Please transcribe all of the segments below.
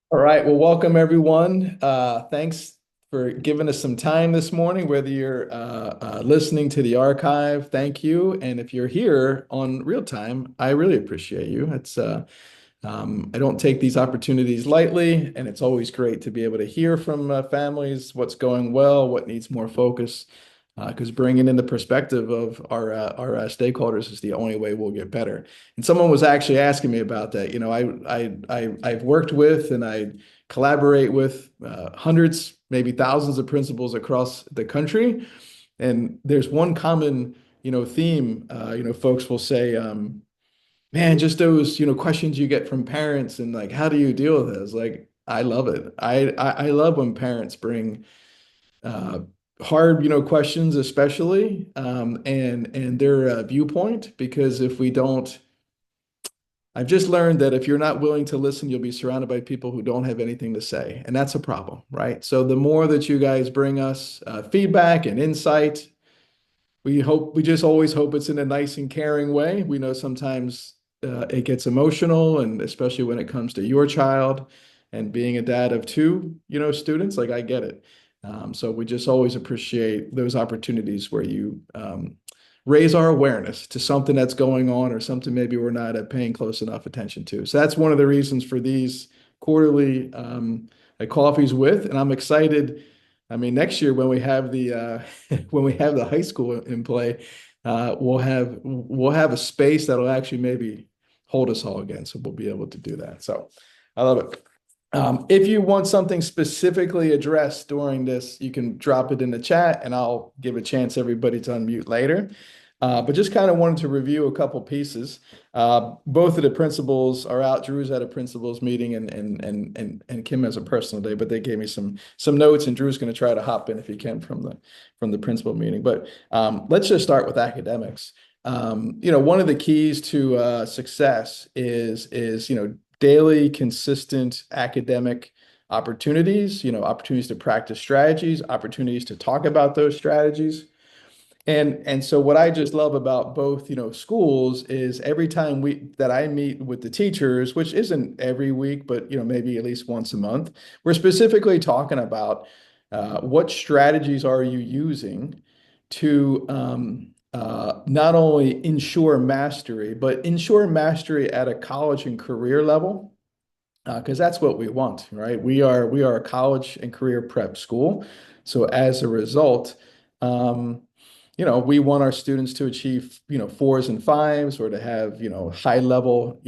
All right. Well, welcome everyone. Thanks for giving us some time this morning, whether you're listening to the archive, thank you. And if you're here on real time, I really appreciate you. I don't take these opportunities lightly, and it's always great to be able to hear from families what's going well, what needs more focus, because bringing in the perspective of our stakeholders is the only way we'll get better. And someone was actually asking me about that. I've worked with and I collaborate with hundreds, maybe thousands of principals across the country, and there's one common theme. Folks will say. Man, just those, questions you get from parents and like, how do you deal with this? Like, I love it. I love when parents bring uh, hard, questions, especially, and their viewpoint, because if we don't, I've just learned that if you're not willing to listen, you'll be surrounded by people who don't have anything to say, and that's a problem, right? So the more that you guys bring us feedback and insight, we just always hope it's in a nice and caring way. We know sometimes it gets emotional, and especially when it comes to your child and being a dad of two, students, like I get it. So we just always appreciate those opportunities where you raise our awareness to something that's going on or something maybe we're not paying close enough attention to. So that's one of the reasons for these quarterly coffees with, and I'm excited. I mean, next year when we have the when we have the high school in play, we'll have a space that'll actually maybe hold us all again. So we'll be able to do that. So I love it. If you want something specifically addressed during this, you can drop it in the chat and I'll give a chance everybody to unmute later. But just kind of wanted to review a couple pieces. Both of the principals are out. Drew's at a principals meeting and Kim has a personal day, but they gave me some notes and Drew's going to try to hop in if he can from the principal meeting. But let's just start with academics. One of the keys to success is daily consistent academic opportunities, opportunities to practice strategies, opportunities to talk about those strategies. And so what I just love about both, schools is every time that I meet with the teachers, which isn't every week, but maybe at least once a month, we're specifically talking about what strategies are you using to not only ensure mastery, but ensure mastery at a college and career level, because that's what we want, right? We are a college and career prep school, so as a result. Um, we want our students to achieve, fours and fives or to have, high level,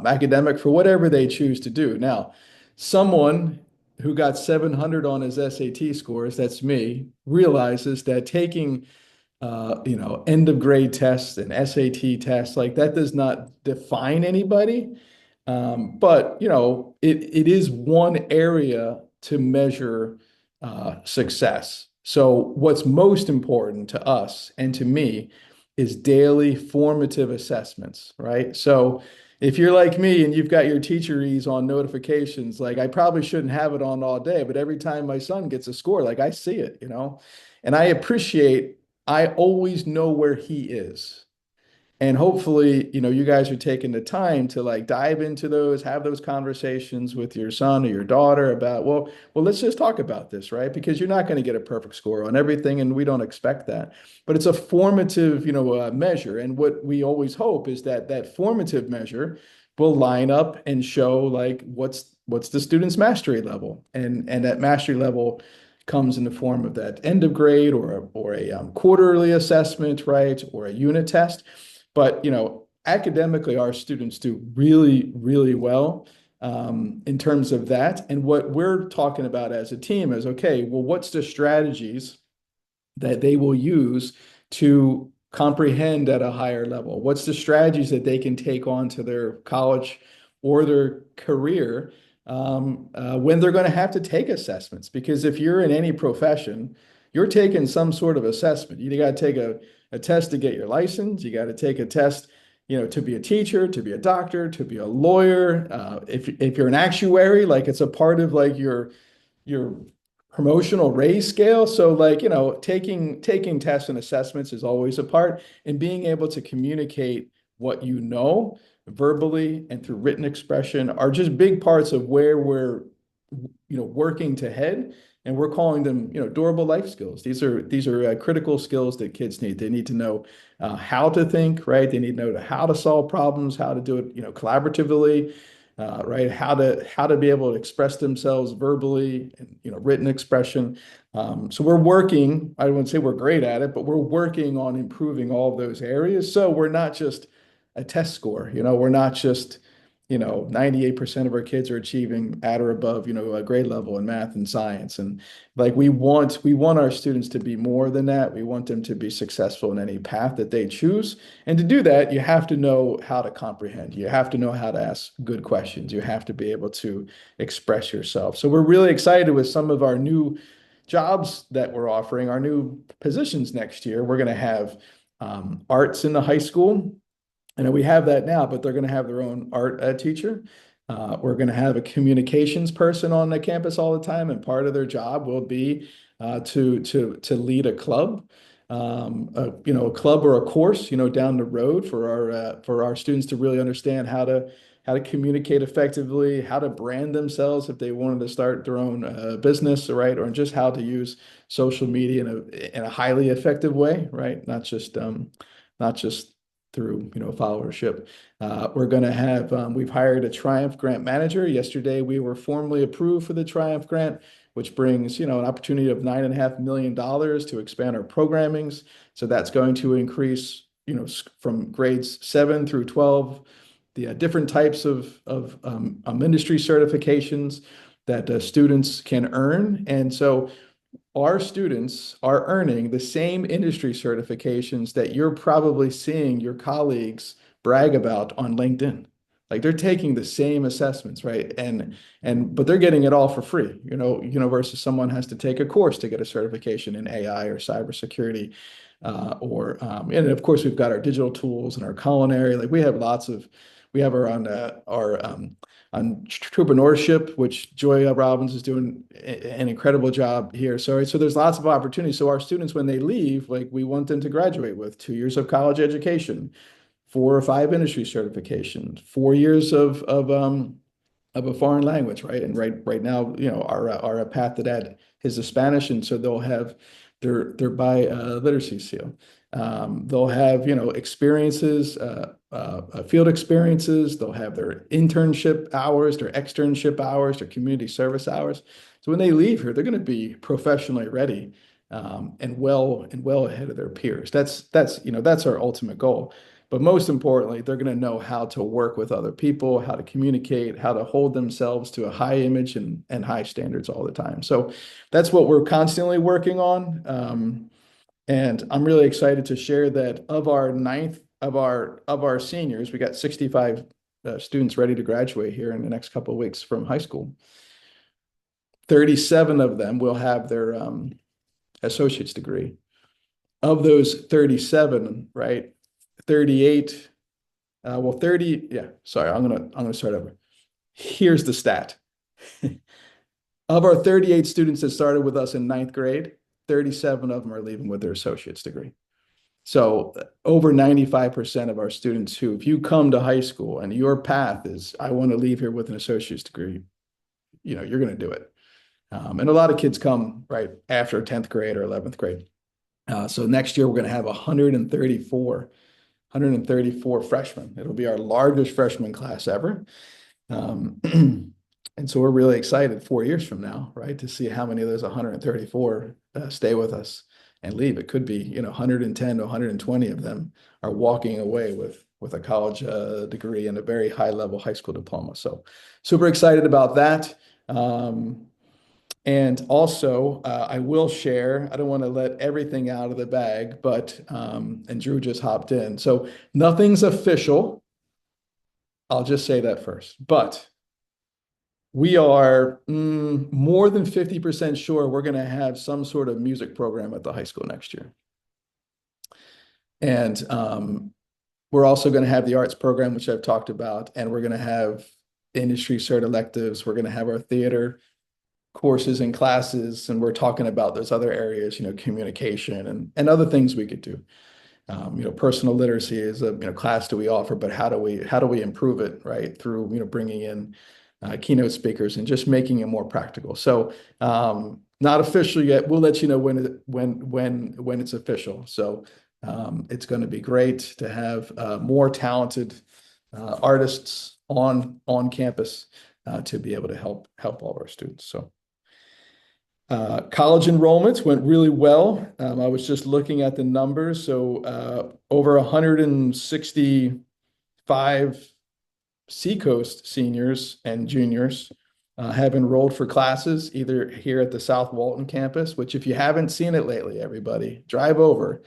academic for whatever they choose to do. Now, someone who got 700 on his SAT scores, that's me, realizes that taking, end of grade tests and SAT tests, like that does not define anybody. But, it is one area to measure success. So what's most important to us and to me is daily formative assessments, right? So if you're like me and you've got your teacheries on notifications, like I probably shouldn't have it on all day, but every time my son gets a score, like I see it, and I appreciate, I always know where he is. And hopefully, you guys are taking the time to like dive into those, have those conversations with your son or your daughter about, well, let's just talk about this, right? Because you're not going to get a perfect score on everything, and we don't expect that. But it's a formative, measure. And what we always hope is that that formative measure will line up and show like what's the student's mastery level, and that mastery level comes in the form of that end of grade or a quarterly assessment, right, or a unit test. But academically, our students do really, really well in terms of that. And what we're talking about as a team is, okay, well, what's the strategies that they will use to comprehend at a higher level? What's the strategies that they can take on to their college or their career when they're going to have to take assessments? Because if you're in any profession, you're taking some sort of assessment. You got to take a test to get your license. You got to take a test, to be a teacher, to be a doctor, to be a lawyer. If you're an actuary, like it's a part of like your promotional raise scale. So like, taking tests and assessments is always a part, and being able to communicate what you know verbally and through written expression are just big parts of where we're, working to head. And we're calling them, durable life skills. These are critical skills that kids need. They need to know how to think, right? They need to know how to solve problems, how to do it, collaboratively, right? How to be able to express themselves verbally and, written expression. So we're working. I wouldn't say we're great at it, but we're working on improving all of those areas. So we're not just a test score. We're not just 98% of our kids are achieving at or above, a grade level in math and science. And like we want our students to be more than that. We want them to be successful in any path that they choose. And to do that, you have to know how to comprehend. You have to know how to ask good questions. You have to be able to express yourself. So we're really excited with some of our new jobs that we're offering, our new positions next year. We're going to have arts in the high school. And we have that now, but they're going to have their own art teacher. We're going to have a communications person on the campus all the time, and part of their job will be to lead a club, a club or a course, down the road for our students to really understand how to communicate effectively, how to brand themselves if they wanted to start their own business, right, or just how to use social media in a highly effective way, right, not just through followership. We're going to have we've hired a Triumph grant manager. Yesterday we were formally approved for the Triumph grant, which brings an opportunity of $9.5 million to expand our programmings. So that's going to increase from grades 7 through 12 the different types of industry certifications that students can earn. And so our students are earning the same industry certifications that you're probably seeing your colleagues brag about on LinkedIn. Like they're taking the same assessments, right? But they're getting it all for free, versus someone has to take a course to get a certification in AI or cybersecurity. And of course, we've got our digital tools and our culinary. Like we have our on entrepreneurship, which Joy Robbins is doing an incredible job here. So there's lots of opportunities. So our students, when they leave, like we want them to graduate with 2 years of college education, 4 or 5 industry certifications, 4 years of a foreign language, right? And right now, our path to that is the Spanish, and so they'll have their by literacy seal. They'll have experiences, field experiences. They'll have their internship hours, their externship hours, their community service hours. So when they leave here, they're going to be professionally ready, and well ahead of their peers. That's our ultimate goal. But most importantly, they're going to know how to work with other people, how to communicate, how to hold themselves to a high image and high standards all the time. So that's what we're constantly working on. And I'm really excited to share that of our seniors, we got 65 students ready to graduate here in the next couple of weeks from high school. 37 of them will have their associate's degree. Of those 37, right, 38, 30, yeah, sorry, I'm gonna start over. Here's the stat. Of our 38 students that started with us in 9th grade, 37 of them are leaving with their associate's degree. So over 95% of our students who, if you come to high school and your path is, I want to leave here with an associate's degree, you're going to do it. And a lot of kids come right after 10th grade or 11th grade. So next year we're going to have 134 freshmen. It'll be our largest freshman class ever. And so we're really excited 4 years from now, right, to see how many of those 134 stay with us and leave. It could be, 110 to 120 of them are walking away with a college degree and a very high level high school diploma. So super excited about that. And also, I will share, I don't want to let everything out of the bag, but, and Drew just hopped in. So nothing's official. I'll just say that first. But we are more than 50% sure we're going to have some sort of music program at the high school next year. And we're also going to have the arts program, which I've talked about, and we're going to have industry cert electives. We're going to have our theater courses and classes, and we're talking about those other areas, communication and other things we could do. Personal literacy is a class that we offer, but how do we improve it, right? Through bringing in keynote speakers and just making it more practical. So not official yet. We'll let you know when it's official. So it's going to be great to have more talented artists on campus to be able to help all of our students. So. College enrollments went really well. I was just looking at the numbers. So over 165 Seacoast seniors and juniors have enrolled for classes either here at the South Walton campus, which if you haven't seen it lately, everybody, drive over.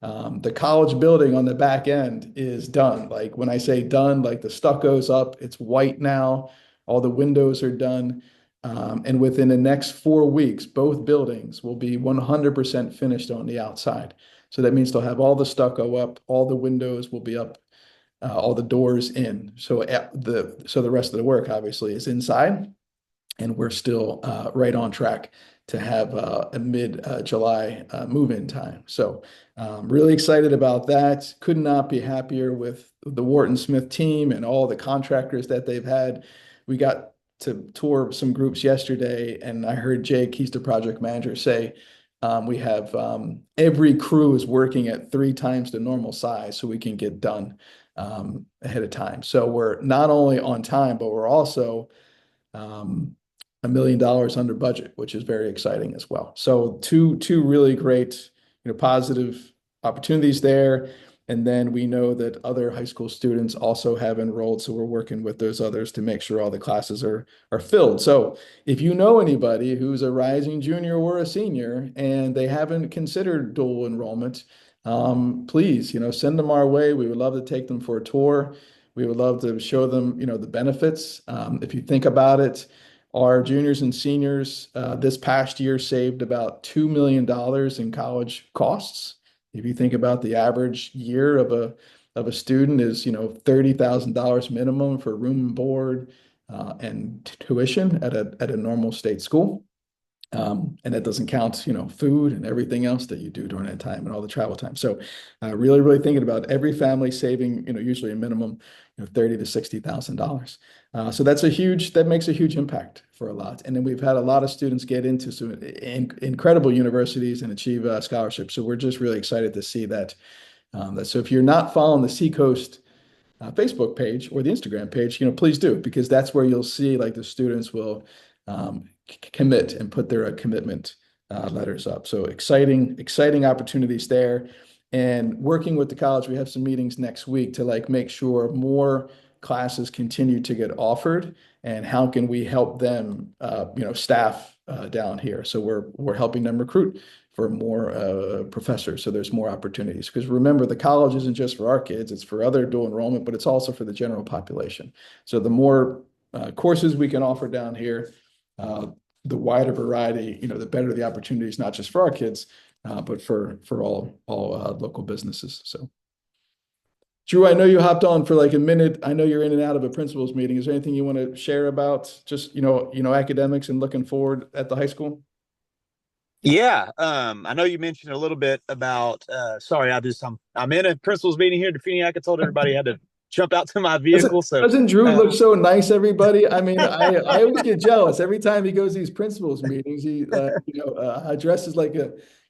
The college building on the back end is done. Like when I say done, like the stucco's up, it's white now, all the windows are done. And within the next 4 weeks, both buildings will be 100% finished on the outside. So that means they'll have all the stucco up, all the windows will be up, all the doors in. So the rest of the work obviously is inside, and we're still right on track to have a mid-July move-in time. So really excited about that. Could not be happier with the Wharton Smith team and all the contractors that they've had. We got to tour some groups yesterday, and I heard Jake, he's the project manager, say we have every crew is working at 3 times the normal size so we can get done ahead of time. So we're not only on time, but we're also $1 million under budget, which is very exciting as well. So two really great, positive opportunities there. And then we know that other high school students also have enrolled, so we're working with those others to make sure all the classes are filled. So if you know anybody who's a rising junior or a senior and they haven't considered dual enrollment, please, send them our way. We would love to take them for a tour. We would love to show them, the benefits. If you think about it, our juniors and seniors this past year saved about $2 million in college costs. If you think about the average year of a student is, $30,000 minimum for room and board and tuition at a normal state school. And that doesn't count, food and everything else that you do during that time and all the travel time. So really, really thinking about every family saving, usually a minimum, $30,000 to $60,000. So that makes a huge impact for a lot. And then we've had a lot of students get into some incredible universities and achieve scholarships. So we're just really excited to see that. So if you're not following the Seacoast Facebook page or the Instagram page, please do, because that's where you'll see like the students will commit and put their commitment letters up. So exciting opportunities there. And working with the college, we have some meetings next week to make sure more classes continue to get offered, and how can we help them, staff down here. So we're helping them recruit for more professors, so there's more opportunities. Because remember, the college isn't just for our kids; it's for other dual enrollment, but it's also for the general population. So the more courses we can offer down here, the wider variety, the better the opportunities, not just for our kids, but for all local businesses. So, Drew, I know you hopped on for like a minute. I know you're in and out of a principal's meeting. Is there anything you want to share about just academics and looking forward at the high school? Yeah, I know you mentioned a little bit about. Sorry, I'm in a principal's meeting here at Defeating. I told everybody I had to jump out to my vehicle. So, Doesn't Drew uh, look so nice, everybody? I mean, I always get jealous every time he goes to these principals meetings. He dresses like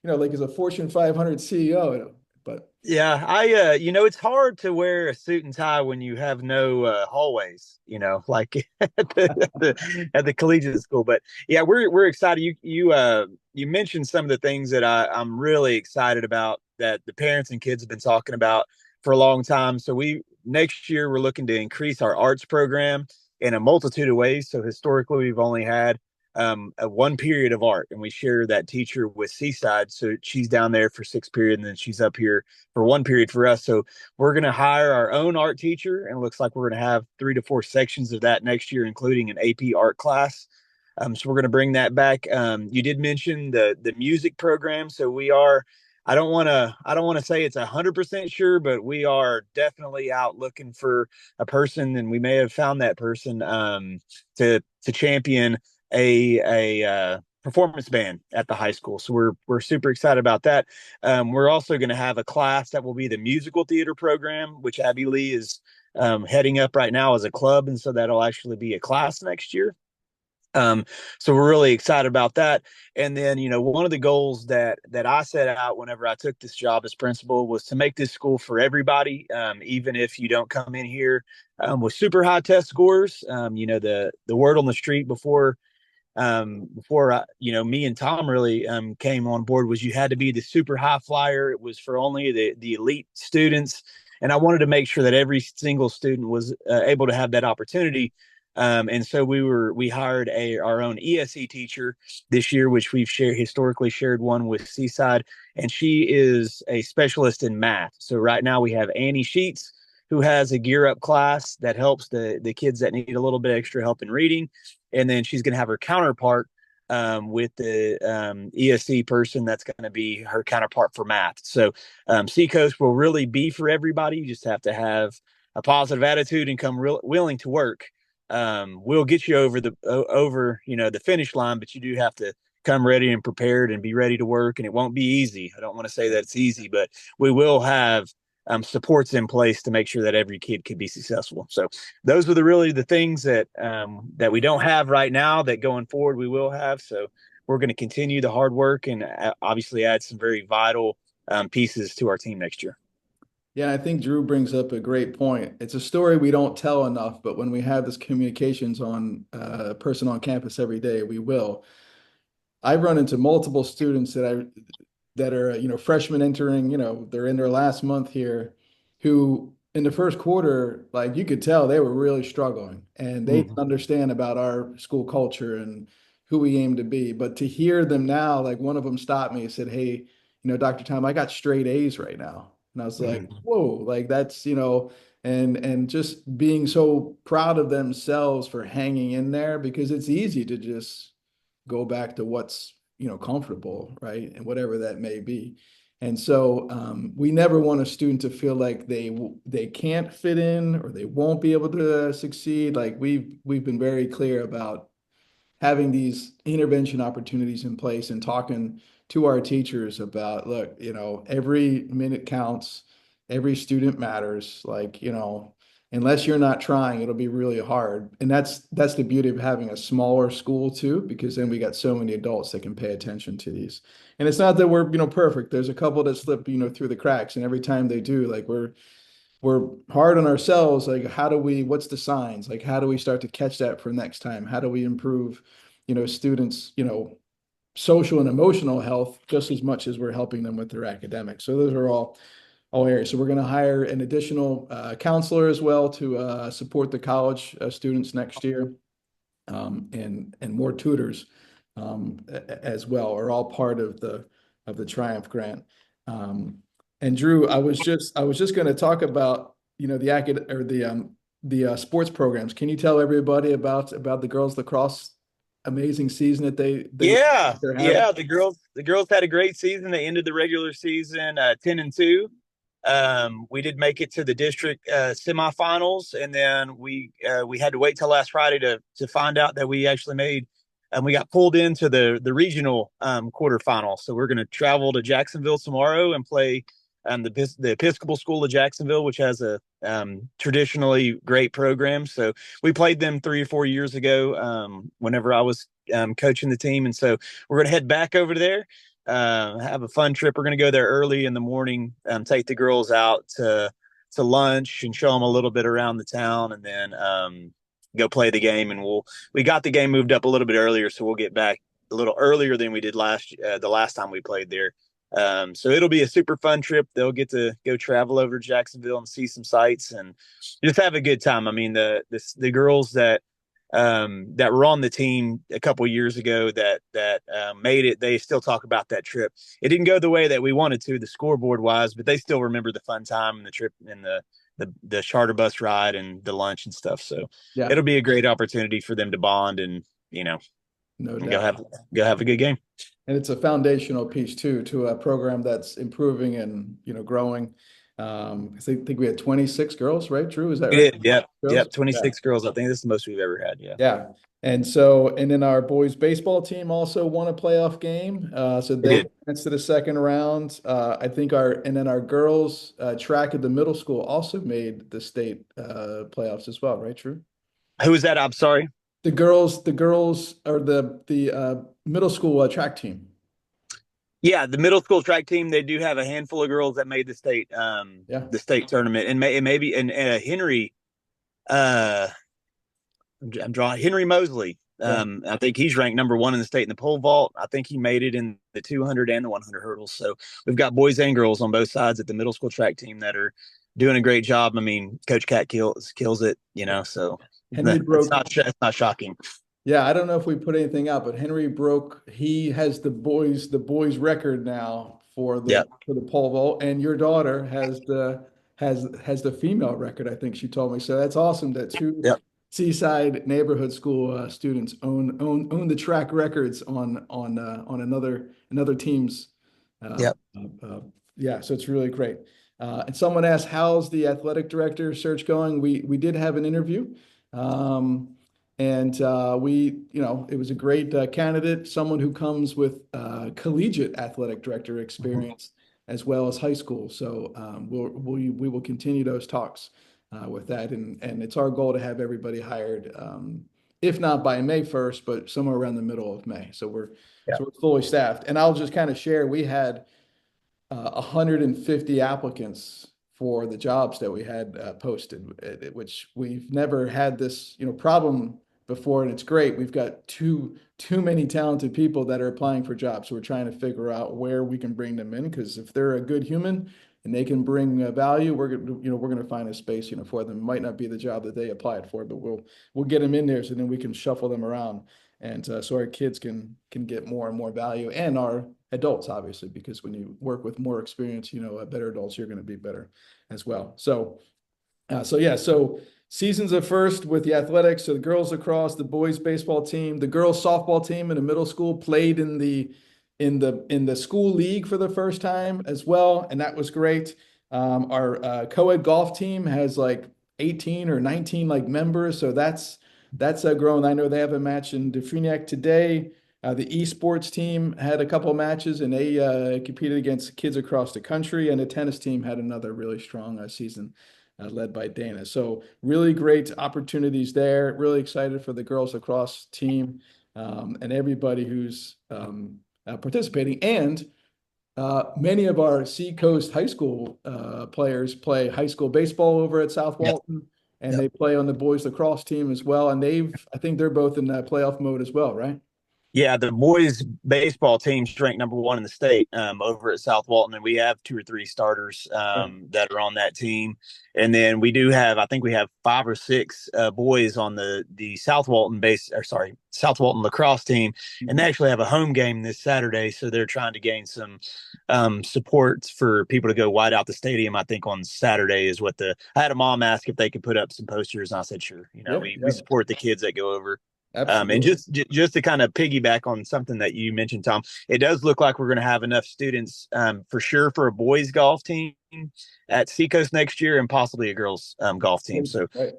like he's a Fortune 500 CEO. But yeah, it's hard to wear a suit and tie when you have no hallways. Like at the collegiate school. But yeah, we're excited. You mentioned some of the things that I'm really excited about that the parents and kids have been talking about for a long time. So we next year we're looking to increase our arts program in a multitude of ways. So historically, we've only had a one period of art, and we share that teacher with Seaside. So she's down there for 6 period, and then she's up here for one period for us. So we're going to hire our own art teacher, and it looks like we're going to have 3 to 4 sections of that next year, including an AP art class. So we're going to bring that back. You did mention the music program, so we are. I don't want to say it's 100% sure, but we are definitely out looking for a person, and we may have found that person to champion a performance band at the high school. So we're super excited about that. We're also going to have a class that will be the musical theater program, which Abby Lee is heading up right now as a club, and so that'll actually be a class next year. Um, so we're really excited about that. And then, one of the goals that I set out whenever I took this job as principal was to make this school for everybody, even if you don't come in here with super high test scores. The word on the street before me and Tom really came on board was you had to be the super high flyer. It was for only the elite students, and I wanted to make sure that every single student was able to have that opportunity. And so we hired our own ESE teacher this year, which we've historically shared one with Seaside, and she is a specialist in math. So right now we have Annie Sheets, who has a gear up class that helps the kids that need a little bit extra help in reading, and then she's going to have her counterpart with the ESE person that's going to be her counterpart for math. So Seacoast will really be for everybody. You just have to have a positive attitude and come willing to work. We'll get you over the finish line, but you do have to come ready and prepared and be ready to work. And it won't be easy. I don't want to say that it's easy, but we will have supports in place to make sure that every kid can be successful. So those are really the things that we don't have right now that going forward we will have. So we're going to continue the hard work and obviously add some very vital pieces to our team next year. Yeah, I think Drew brings up a great point. It's a story we don't tell enough, but when we have this communications on a person on campus every day, we will. I've run into multiple students that are, freshmen entering, they're in their last month here, who in the first quarter, like you could tell they were really struggling and they didn't understand about our school culture and who we aim to be. But to hear them now, like one of them stopped me and said, "Hey, Dr. Tom, I got straight A's right now." And I was like, Mm-hmm. whoa, like that's, and just being so proud of themselves for hanging in there because it's easy to just go back to what's comfortable, right, and whatever that may be. And so we never want a student to feel like they can't fit in or they won't be able to succeed. Like we've been very clear about having these intervention opportunities in place and talking to our teachers about, look, every minute counts, every student matters. Like, unless you're not trying, it'll be really hard. And that's the beauty of having a smaller school too, because then we got so many adults that can pay attention to these. And it's not that we're, perfect. There's a couple that slip, through the cracks, and every time they do, like we're hard on ourselves. Like, what's the signs? Like, how do we start to catch that for next time? How do we improve, students, social and emotional health just as much as we're helping them with their academics. So those are all areas. So we're going to hire an additional counselor as well to support the college students next year, and more tutors as well are all part of the Triumph Grant. And Drew, I was just going to talk about the acad or the sports programs. Can you tell everybody about the girls lacrosse amazing season that Yeah, they're having? yeah. The girls had a great season. They ended the regular season 10-2. We did make it to the district semifinals, and then we had to wait till last Friday to find out that we actually made. We got pulled into the regional quarterfinal. So we're going to travel to Jacksonville tomorrow and play the Episcopal School of Jacksonville, which has a traditionally great program. So we played them 3 or 4 years ago whenever I was coaching the team. And so we're going to head back over there, have a fun trip. We're going to go there early in the morning, take the girls out to lunch and show them a little bit around the town, and then go play the game. And we got the game moved up a little bit earlier, so we'll get back a little earlier than we did the last time we played there. So it'll be a super fun trip. They'll get to go travel over to Jacksonville and see some sights and just have a good time. I mean, the girls that were on the team a couple years ago that made it, they still talk about that trip. It didn't go the way that we wanted to, the scoreboard wise, but they still remember the fun time and the trip and the charter bus ride and the lunch and stuff. So Yeah, it'll be a great opportunity for them to bond and no and go doubt. have a good game. And it's a foundational piece too to a program that's improving and growing. I think we had 26 girls, right? Drew, is that We right? did. Yep. Girls? Yep. Yeah. 26 girls. I think this is the most we've ever had. Yeah. Yeah. And then our boys baseball team also won a playoff game. So We they did. advanced to the second round. And then our girls track at the middle school also made the state playoffs as well, right? True. Who was that? I'm sorry. The girls are the middle school track team. Yeah, the middle school track team, they do have a handful of girls that made Yeah. the state tournament. And maybe and Henry uh I'm drawing Henry Mosley. Yeah. I think he's ranked number one in the state in the pole vault. I think he made it in the 200 and the 100 hurdles. So we've got boys and girls on both sides at the middle school track team that are doing a great job. I mean, Coach Cat kills it, you know. So Henry broke. it's not shocking. Yeah, I don't know if we put anything out, but Henry broke. He has the boys record now for the Yeah, for the pole vault, and your daughter has the female record. I think she told me. So that's awesome that two yeah, Seaside neighborhood school students own the track records on another team's. Uh, yeah. uh, yeah, so it's really great. And someone asked, "How's the athletic director search going?" We did have an interview. And it was a great candidate, someone who comes with collegiate athletic director experience as well as high school. So we will continue those talks with that, and it's our goal to have everybody hired, if not by May 1st, but somewhere around the middle of May. Yeah. So we're fully staffed, and I'll just kind of share. We had 150 applicants for the jobs that we had posted, which we've never had this, problem before, and it's great. We've got too many talented people that are applying for jobs. So we're trying to figure out where we can bring them in, because if they're a good human and they can bring value, we're gonna find a space, for them. It might not be the job that they applied for, but we'll get them in there, so then we can shuffle them around, and so our kids can get more and more value, and our adults, obviously, because when you work with more experience, better adults, you're going to be better as well. So seasons of first with the athletics. So the girls lacrosse, the boys baseball team, the girls softball team in the middle school played in the school league for the first time as well, and that was great. Our co-ed golf team has like 18 or 19 like members, so that's grown. I know they have a match in Defreniak today. The esports team had a couple of matches, and they competed against kids across the country. And the tennis team had another really strong season, led by Dana. So really great opportunities there. Really excited for the girls lacrosse team, and everybody who's participating. And many of our Seacoast high school players play high school baseball over at South Yep. Walton, and Yep. they play on the boys lacrosse team as well. And I think they're both in playoff mode as well, right? Yeah, the boys baseball team's ranked number one in the state over at South Walton, and we have two or three starters Yeah. that are on that team. And then we do have, I think we have five or six boys on the South Walton South Walton lacrosse team, and they actually have a home game this Saturday, so they're trying to gain some support for people to go wide out the stadium. I think on Saturday is what I had a mom ask if they could put up some posters, and I said sure. Yeah, We yeah, support the kids that go over. And absolutely. just to kind of piggyback on something that you mentioned, Tom, it does look like we're going to have enough students for sure for a boys golf team at Seacoast next year, and possibly a girls golf team. So Right.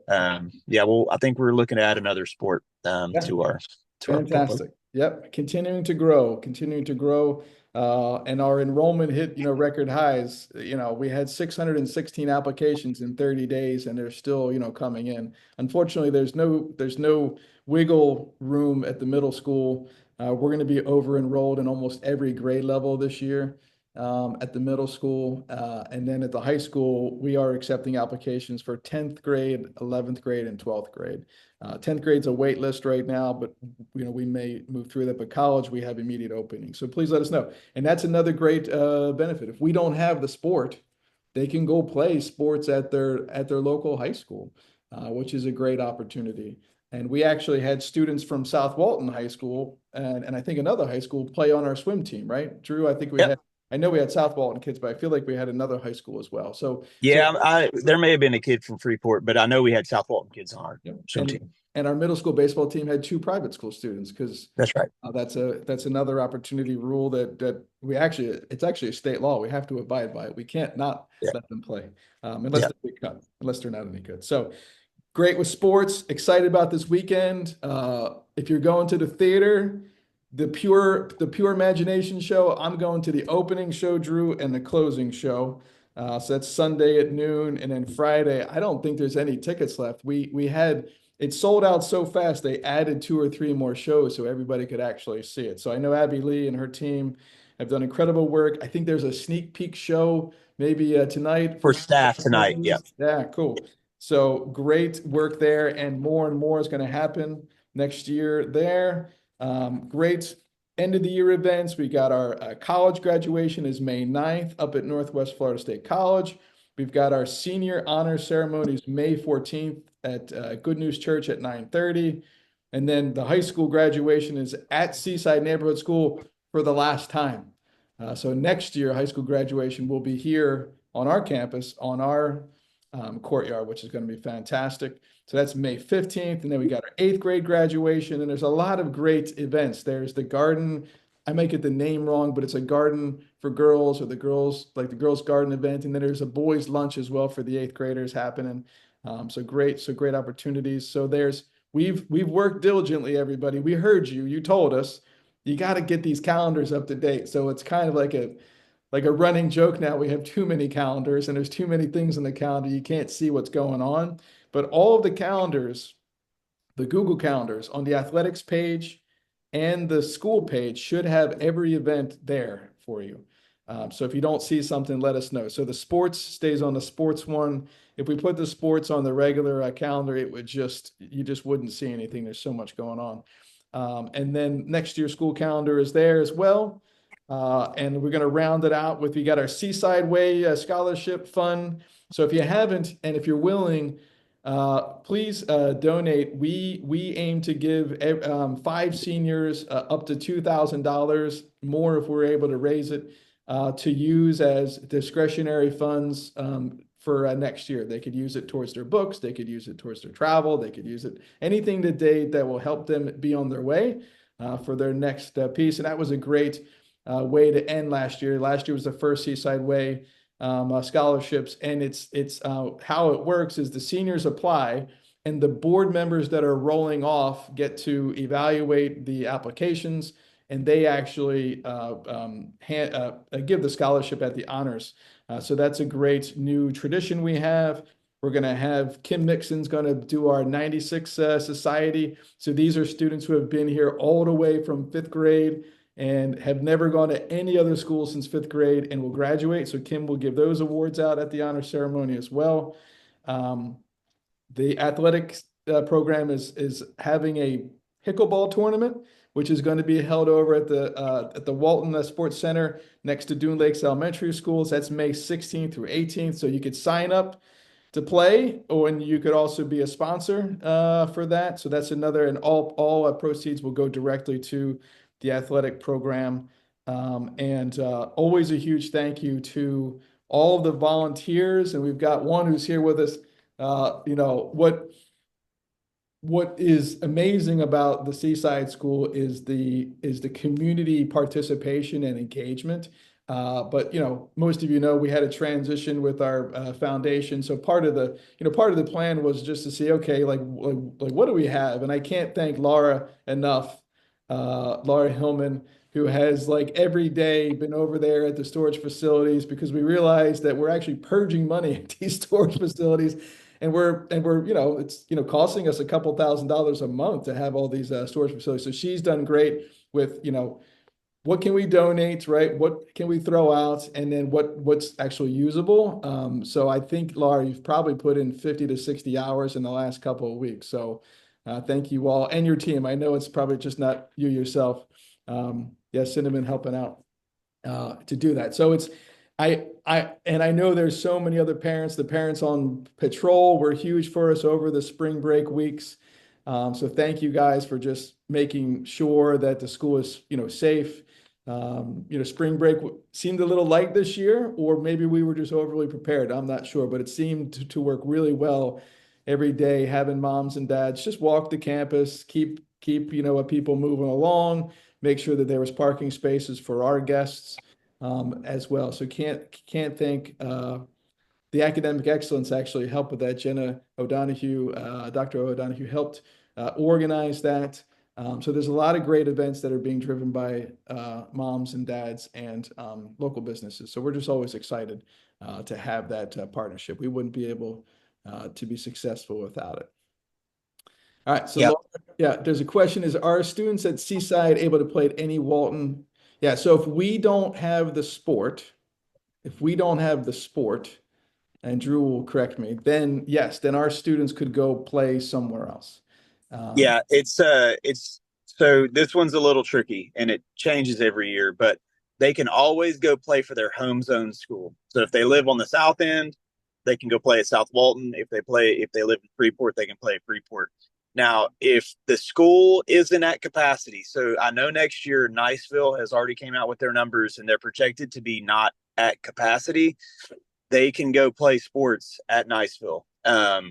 yeah, well, I think we're looking to add another sport Yeah. to our Fantastic. Yep. Continuing to grow, continuing to grow. And our enrollment hit, record highs. We had 616 applications in 30 days, and they're still, coming in. Unfortunately, there's no wiggle room at the middle school. We're going to be over enrolled in almost every grade level this year, at the middle school. And then at the high school, we are accepting applications for 10th grade, 11th grade, and 12th grade. 10th grade's a wait list right now, but we may move through that. But college, we have immediate openings. So please let us know. And that's another great benefit. If we don't have the sport, they can go play sports at their local high school, which is a great opportunity. And we actually had students from South Walton High School and I think another high school play on our swim team, right? Drew, Yep. I know we had South Walton kids, but I feel like we had another high school as well. So Yeah, there may have been a kid from Freeport, but I know we had South Walton kids on our swim and team. And our middle school baseball team had 2 private school students because That's right. that's another opportunity rule that it's actually a state law. We have to abide by it. We can't not Yeah. let them play Yeah. unless they're not any good. So great with sports. Excited about this weekend. If you're going to the theater, the Pure Imagination show, I'm going to the opening show, Drew, and the closing show. So that's Sunday at noon, and then Friday. I don't think there's any tickets left. We had it sold out so fast they added 2 or 3 more shows so everybody could actually see it. So I know Abby Lee and her team have done incredible work. I think there's a sneak peek show maybe tonight For staff tonight. Yeah. Yeah, cool. So great work there, and more is going to happen next year there. Great end of the year events. We got our college graduation is May 9th up at Northwest Florida State College. We've got our senior honor ceremonies May 14th at Good News Church at 9:30. And then the high school graduation is at Seaside Neighborhood School for the last time. So next year, high school graduation will be here on our campus, on our courtyard, which is going to be fantastic. So that's May 15th. And then we got our 8th grade graduation. And there's a lot of great events. There's the garden. I might get the name wrong, but it's a garden for girls, or the girls garden event. And then there's a boys lunch as well for the 8th graders happening. So great opportunities. So we've worked diligently, everybody. We heard you. You told us you got to get these calendars up to date. So it's kind of like a running joke now. We have too many calendars and there's too many things in the calendar. You can't see what's going on. But all of the calendars, the Google calendars on the athletics page and the school page should have every event there for you. So if you don't see something, let us know. So the sports stays on the sports one. If we put the sports on the regular calendar, you just wouldn't see anything. There's so much going on. And then next year's school calendar is there as well. And we're going to round it out with, we got our Seaside Way Scholarship Fund. So if you haven't, and if you're willing, please donate. We aim to give 5 seniors up to $2,000 more if we're able to raise it to use as discretionary funds for next year. They could use it towards their books. They could use it towards their travel. They could use it anything that will help them be on their way for their next piece. And that was a great way to end last year. Last year was the first Seaside Way scholarships, and it's how it works is the seniors apply, and the board members that are rolling off get to evaluate the applications, and they actually give the scholarship at the honors. So that's a great new tradition we have. We're going to have Kim Mixon's going to do our 96 Society. So these are students who have been here all the way from 5th grade and have never gone to any other school since 5th grade and will graduate. So Kim will give those awards out at the honor ceremony as well. The athletics program is having a pickleball tournament, which is going to be held over at the Walton Sports Center next to Dune Lakes Elementary Schools. That's May 16th through 18th. So you could sign up to play, and you could also be a sponsor for that. So that's another, and all proceeds will go directly to the athletic program. And always a huge thank you to all of the volunteers. And we've got one who's here with us. What is amazing about the Seaside School is the community participation and engagement. But most of we had a transition with our foundation. So part of the plan was just to see, okay, like what do we have? And I can't thank Laura enough, Laura Hillman, who has every day been over there at the storage facilities, because we realized that we're actually purging money at these storage facilities. And we're it's costing us a couple $1,000s a month to have all these storage facilities. So she's done great with what can we donate, right? What can we throw out, and then what's actually usable. So I think, Laura, you've probably put in 50 to 60 hours in the last couple of weeks. So thank you all and your team. I know it's probably just not you yourself. Cinnamon helping out to do that. So it's I know there's so many other parents. The parents on patrol were huge for us over the spring break weeks. So thank you guys for just making sure that the school is, safe. Spring break seemed a little light this year, or maybe we were just overly prepared. I'm not sure, but it seemed to work really well every day, having moms and dads just walk the campus, keep people moving along, make sure that there was parking spaces for our guests as well. So can't thank the academic excellence actually helped with that. Jenna O'Donohue, Dr. O'Donohue helped organize that. So there's a lot of great events that are being driven by moms and dads and local businesses. So we're just always excited to have that partnership. We wouldn't be able to be successful without it. All right. So Yep. Laura, yeah, there's a question: is are students at Seaside able to play at any Walton? Yeah. So if we don't have the sport, if we don't have the sport, and Drew will correct me, then yes, then our students could go play somewhere else. Um, Yeah, it's so this one's a little tricky and it changes every year, but they can always go play for their home zone school. So if they live on the south end, they can go play at South Walton. If they live in Freeport, they can play at Freeport. Now, if the school isn't at capacity, so I know next year Niceville has already came out with their numbers and they're projected to be not at capacity, they can go play sports at Niceville. I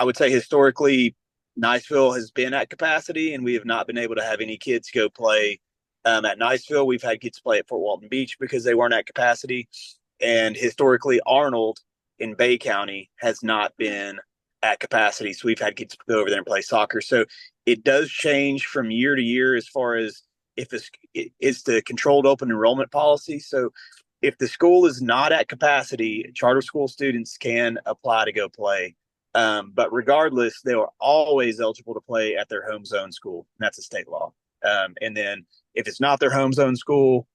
would say historically, Niceville has been at capacity, and we have not been able to have any kids go play at Niceville. We've had kids play at Fort Walton Beach because they weren't at capacity, and historically, Arnold in Bay County has not been at capacity, so we've had kids go over there and play soccer. So it does change from year to year as far as if it's the controlled open enrollment policy. So if the school is not at capacity, charter school students can apply to go play. But regardless, they are always eligible to play at their home zone school. And that's a state law. And then if it's not their home zone school,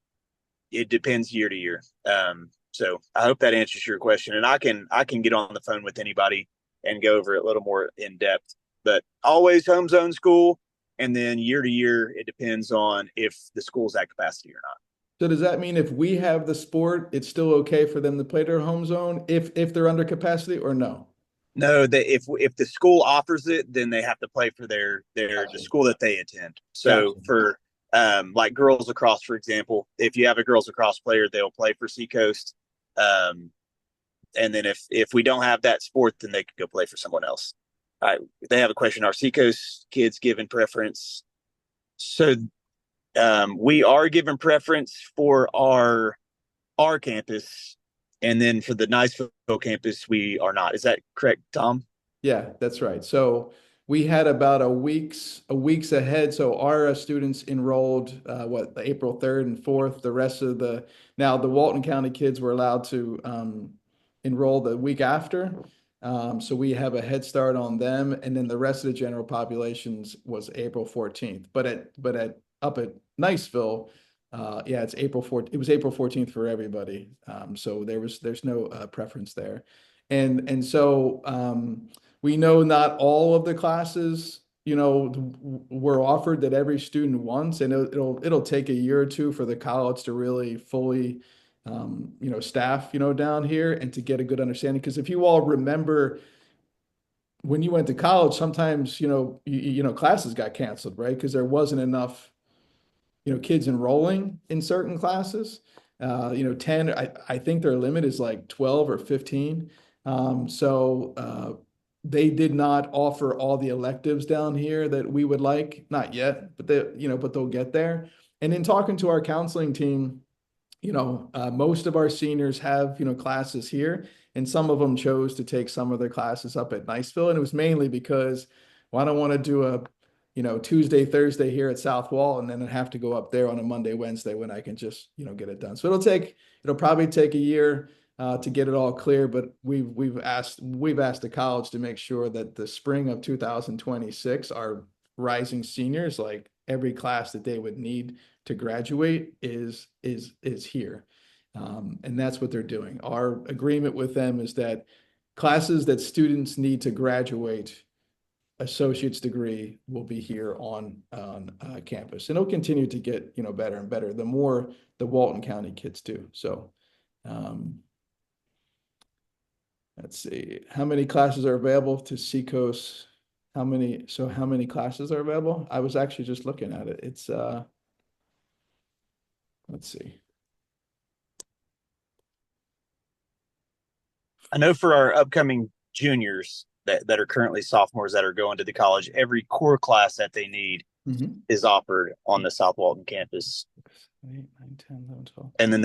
it depends year to year. So I hope that answers your question. And I can get on the phone with anybody and go over it a little more in depth. But always home zone school. And then year to year, it depends on if the school's at capacity or not. so does that mean if we have the sport, it's still okay for them to play their home zone if they're under capacity or no? No, if the school offers it, then they have to play for the Gotcha. school that they attend. Gotcha. So for like girls lacrosse, for example, if you have a girls lacrosse player, they'll play for Seacoast. Um, and then if we don't have that sport, then they can go play for someone else. All right, they have a question: are Seacoast kids given preference? So we are given preference for our campus, and then for the Niceville campus, we are not. Is that correct, Tom? Yeah, that's right. So we had about a weeks ahead. So our students enrolled April 3rd and 4th. The rest of the Walton County kids were allowed to enroll the week after. So we have a head start on them, and then the rest of the general populations was April 14th. But at up at Niceville, yeah, it's April 4th. It was April 14th for everybody. So there's no preference there. And so we know not all of the classes, were offered that every student wants, and it'll take a year or two for the college to really fully, staff, down here and to get a good understanding. Because if you all remember when you went to college, sometimes, classes got canceled, right? Because there wasn't enough, kids enrolling in certain classes. 10, I think their limit is like 12 or 15. So they did not offer all the electives down here that we would like, not yet, but they'll get there. And in talking to our counseling team, most of our seniors have, classes here, and some of them chose to take some of their classes up at Niceville. And it was mainly because, well, I don't want to do a, Tuesday, Thursday here at South Wall and then have to go up there on a Monday, Wednesday when I can just, get it done. So it'll probably take a year to get it all clear, but we've asked the college to make sure that the spring of 2026, our rising seniors, like every class that they would need to graduate is here. And that's what they're doing. Our agreement with them is that classes that students need to graduate associate's degree will be here on campus, and it'll continue to get better and better the more the Walton County kids do. So let's see how many classes are available to Seacoast. How many classes are available? I was actually just looking at it. It's let's see. I know for our upcoming juniors, that are currently sophomores that are going to the college. Every core class that they need Mhm. is offered on the South Walton campus. 8, 9, 10, 11, 12. And then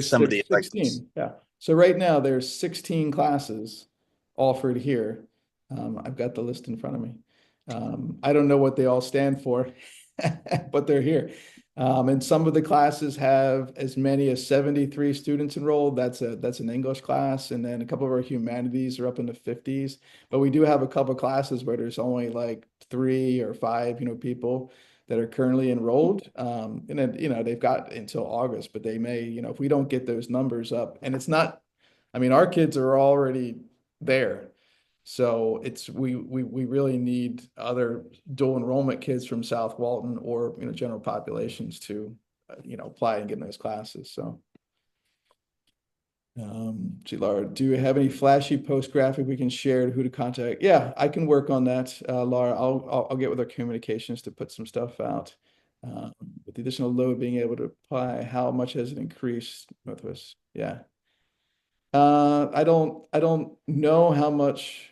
some of the There's 16. Yeah. So right now there's 16 classes offered here. I've got the list in front of me. I don't know what they all stand for, but they're here. And some of the classes have as many as 73 students enrolled. That's an English class, and then a couple of our humanities are up in the 50s. But we do have a couple of classes where there's only like 3 or 5, people that are currently enrolled. And then, they've got until August, but they may, if we don't get those numbers up, and it's not, I mean, our kids are already there. So we really need other dual enrollment kids from South Walton or, general populations to, apply and get in those classes. So. See, Laura, do you have any flashy post graphic we can share who to contact? Yeah, I can work on that, Laura. I'll get with our communications to put some stuff out. With the additional load being able to apply, how much has it increased, Northwest? Yeah. I don't know how much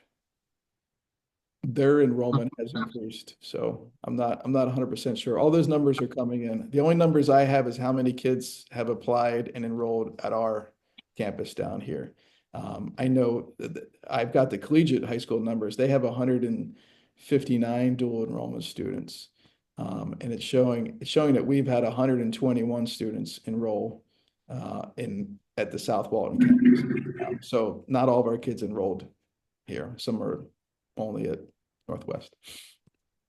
their enrollment has increased, so I'm not 100% sure. All those numbers are coming in. The only numbers I have is how many kids have applied and enrolled at our campus down here. I know that I've got the collegiate high school numbers. They have 159 dual enrollment students. And it's showing that we've had 121 students enroll at the South Walton campus. So not all of our kids enrolled here. Some are only at Northwest.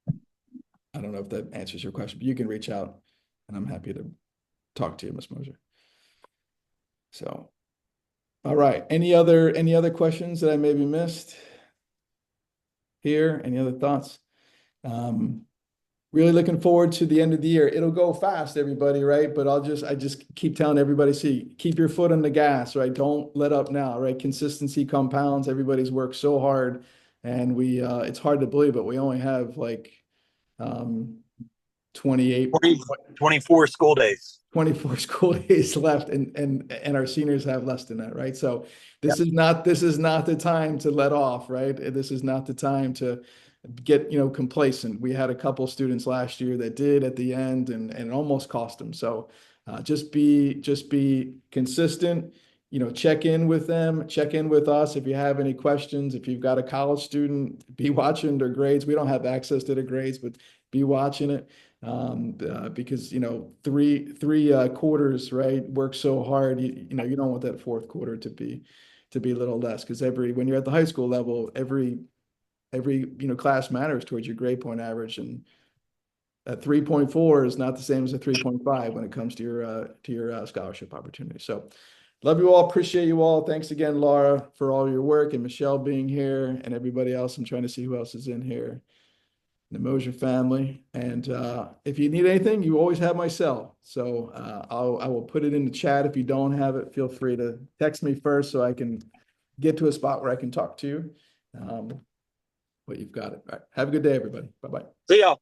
I don't know if that answers your question, but you can reach out and I'm happy to talk to you, Ms. Moser. So, all right. Any other questions that I maybe missed here? Any other thoughts? Really looking forward to the end of the year. It'll go fast, everybody, right? But I just keep telling everybody, keep your foot on the gas, right? Don't let up now, right? Consistency compounds. Everybody's worked so hard, and it's hard to believe, but we only have like 28, 24 school days. 24 school days left, and our seniors have less than that, right? So this is not the time to let off, right? This is not the time to get complacent. We had a couple students last year that did at the end, and it almost cost them. So just be consistent. Check in with them, check in with us if you have any questions. If you've got a college student, be watching their grades. We don't have access to the grades, but be watching it. Because three quarters, right, work so hard, you don't want that fourth quarter to be a little less, because when you're at the high school level, every class matters towards your grade point average, and that 3.4 is not the same as a 3.5 when it comes to your scholarship opportunity. So love you all, appreciate you all. Thanks again, Laura, for all your work, and Michelle being here, and everybody else. I'm trying to see who else is in here. The Mosier family. And if you need anything, you always have my cell. So I will put it in the chat. If you don't have it, feel free to text me first so I can get to a spot where I can talk to you. But you've got it. All right. Have a good day, everybody. Bye-bye. See y'all.